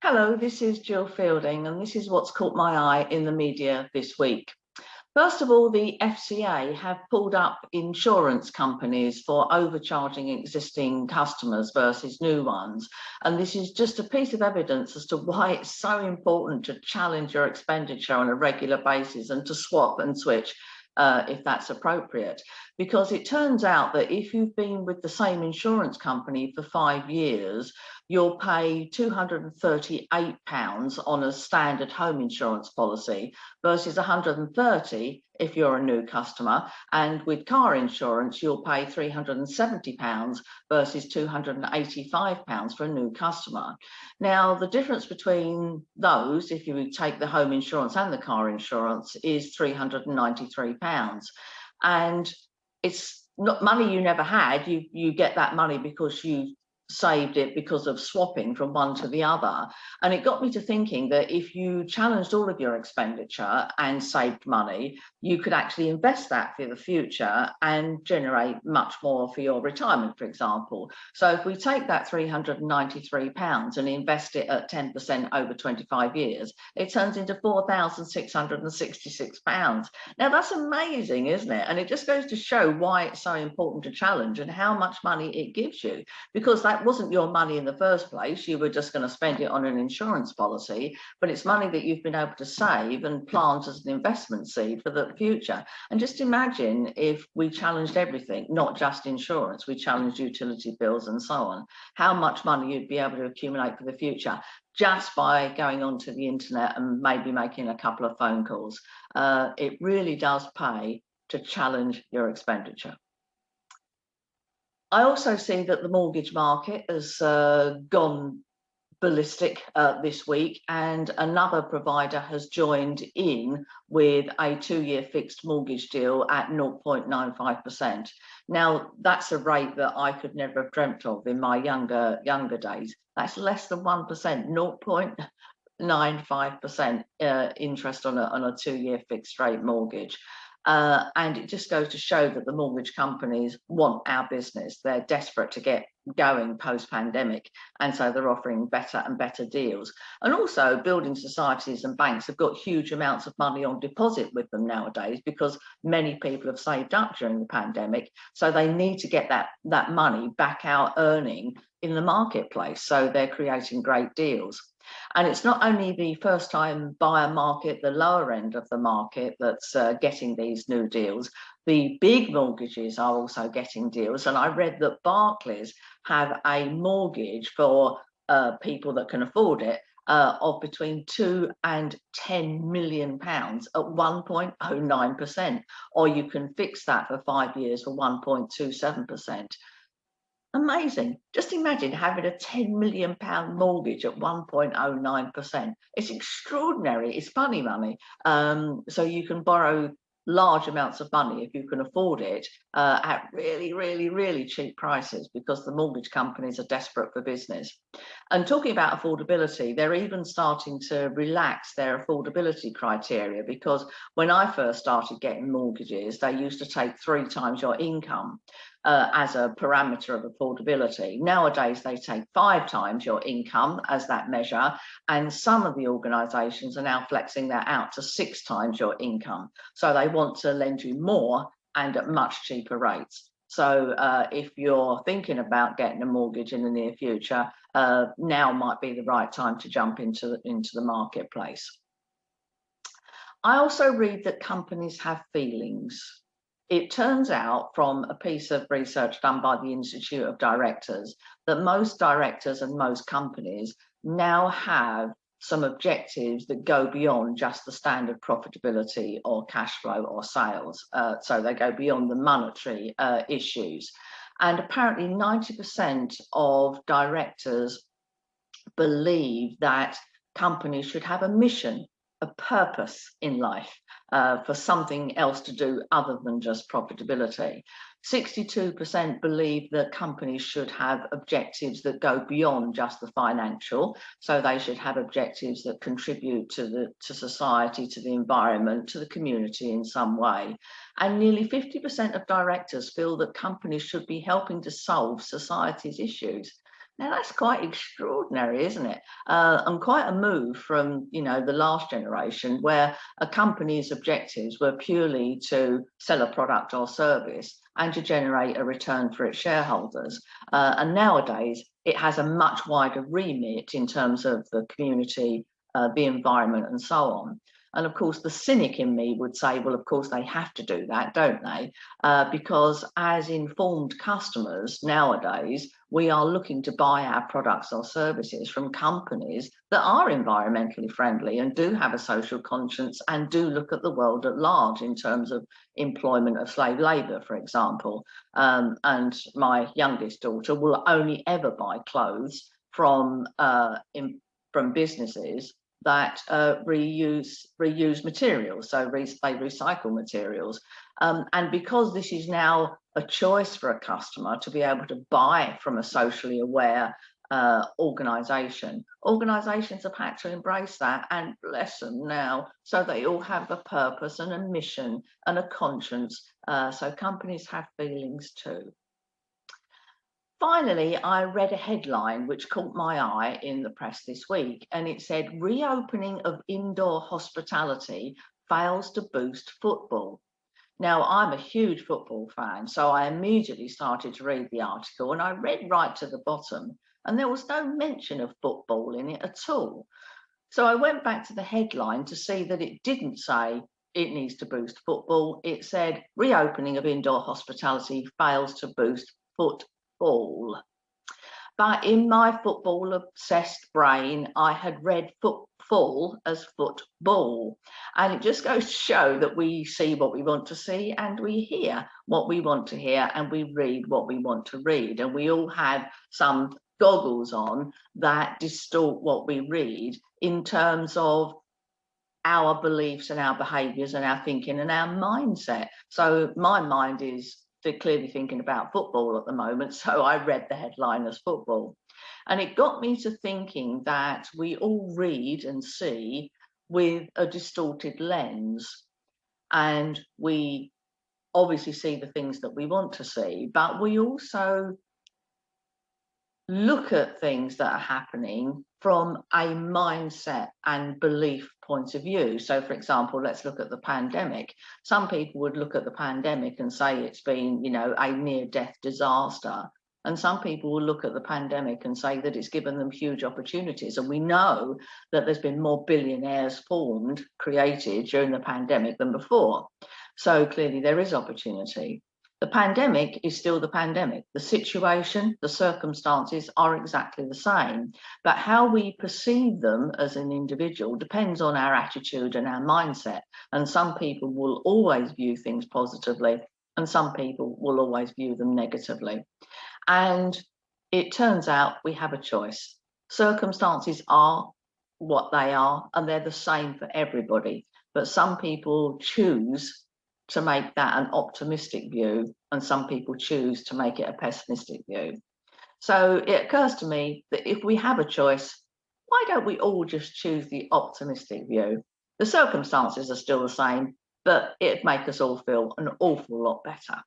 Hello, this is Gill Fielding, and this is what's caught my eye in the media this week. First of all, the FCA have pulled up insurance companies for overcharging existing customers versus new ones. And this is just a piece of evidence as to why it's so important to challenge your expenditure on a regular basis and to swap and switch if that's appropriate. Because it turns out that if you've been with the same insurance company for 5 years, you'll pay £238 on a standard home insurance policy versus £130 if you're a new customer. And with car insurance, you'll pay £370 versus £285 for a new customer. Now, the difference between those, if you take the home insurance and the car insurance, is £393. And it's not money you never had. You get that money because you saved it because of swapping from one to the other. And it got me to thinking that if you challenged all of your expenditure and saved money, you could actually invest that for the future and generate much more for your retirement, for example. So if we take that £393 and invest it at 10% over 25 years, it turns into £4,666. Now that's amazing, isn't it? And it just goes to show why it's so important to challenge and how much money it gives you, because that wasn't your money in the first place. You were just going to spend it on an insurance policy, but it's money that you've been able to save and plant as an investment seed for the future. And just imagine if we challenged everything, not just insurance, we challenged utility bills and so on, how much money you'd be able to accumulate for the future just by going onto the internet and maybe making a couple of phone calls. It really does pay to challenge your expenditure. I also see that the mortgage market has gone ballistic this week, and another provider has joined in with a 2-year fixed mortgage deal at 0.95%. Now, that's a rate that I could never have dreamt of in my younger days. That's less than 1%, 0.95% interest on a 2-year fixed rate mortgage. And it just goes to show that the mortgage companies want our business. They're desperate to get going post-pandemic, and so they're offering better and better deals. And also building societies and banks have got huge amounts of money on deposit with them nowadays, because many people have saved up during the pandemic, so they need to get that money back out earning in the marketplace, so they're creating great deals. And it's not only the first-time buyer market, the lower end of the market, that's getting these new deals. The big mortgages are also getting deals. And I read that Barclays have a mortgage for people that can afford it of between £2 and £10 million at 1.09%, or you can fix that for 5 years for 1.27%. Amazing. Just imagine having a £10 million mortgage at 1.09%. It's extraordinary. It's funny money. So you can borrow large amounts of money if you can afford it at really, really, really cheap prices, because the mortgage companies are desperate for business. And talking about affordability, they're even starting to relax their affordability criteria, because when I first started getting mortgages, they used to take 3 times your income as a parameter of affordability. Nowadays, they take 5 times your income as that measure, and some of the organisations are now flexing that out to 6 times your income. So they want to lend you more and at much cheaper rates. So if you're thinking about getting a mortgage in the near future, now might be the right time to jump into the marketplace. I also read that companies have feelings. It turns out from a piece of research done by the Institute of Directors that most directors and most companies now have some objectives that go beyond just the standard profitability or cash flow or sales. So they go beyond the monetary issues. And apparently 90% of directors believe that companies should have a mission, a purpose in life, for something else to do other than just profitability. 62% believe that companies should have objectives that go beyond just the financial. So they should have objectives that contribute to society, to the environment, to the community in some way. And nearly 50% of directors feel that companies should be helping to solve society's issues. Now that's quite extraordinary, isn't it? And quite a move from, you know, the last generation where a company's objectives were purely to sell a product or service and to generate a return for its shareholders. And nowadays it has a much wider remit in terms of the community, the environment and so on. And of course, the cynic in me would say, well, of course, they have to do that, don't they? Because as informed customers nowadays, we are looking to buy our products or services from companies that are environmentally friendly and do have a social conscience and do look at the world at large in terms of employment of slave labour, for example. And my youngest daughter will only ever buy clothes from businesses that reuse materials, so they recycle materials. And because this is now a choice for a customer to be able to buy from a socially aware organisation, organisations have had to embrace that, and bless them now, so they all have a purpose and a mission and a conscience. So companies have feelings too. Finally, I read a headline which caught my eye in the press this week, and it said, reopening of indoor hospitality fails to boost football. Now, I'm a huge football fan, so I immediately started to read the article, and I read right to the bottom, and there was no mention of football in it at all. So I went back to the headline to see that it didn't say it needs to boost football. It said, reopening of indoor hospitality fails to boost football. But in my football obsessed brain, I had read football as football. And it just goes to show that we see what we want to see, and we hear what we want to hear, and we read what we want to read. And we all have some goggles on that distort what we read in terms of our beliefs and our behaviours and our thinking and our mindset. So my mind is clearly thinking about football at the moment, so I read the headline as football. And it got me to thinking that we all read and see with a distorted lens, and we obviously see the things that we want to see, but we also look at things that are happening from a mindset and belief point of view. So, for example, let's look at the pandemic. Some people would look at the pandemic and say it's been, you know, a near-death disaster. And some people will look at the pandemic and say that it's given them huge opportunities. And we know that there's been more billionaires created during the pandemic than before. So clearly there is opportunity. The pandemic is still the pandemic. The situation, the circumstances are exactly the same, but how we perceive them as an individual depends on our attitude and our mindset. And some people will always view things positively, and some people will always view them negatively. And it turns out we have a choice. Circumstances are what they are, and they're the same for everybody. But some people choose to make that an optimistic view, and some people choose to make it a pessimistic view. So it occurs to me that if we have a choice, why don't we all just choose the optimistic view? The circumstances are still the same, but it'd make us all feel an awful lot better.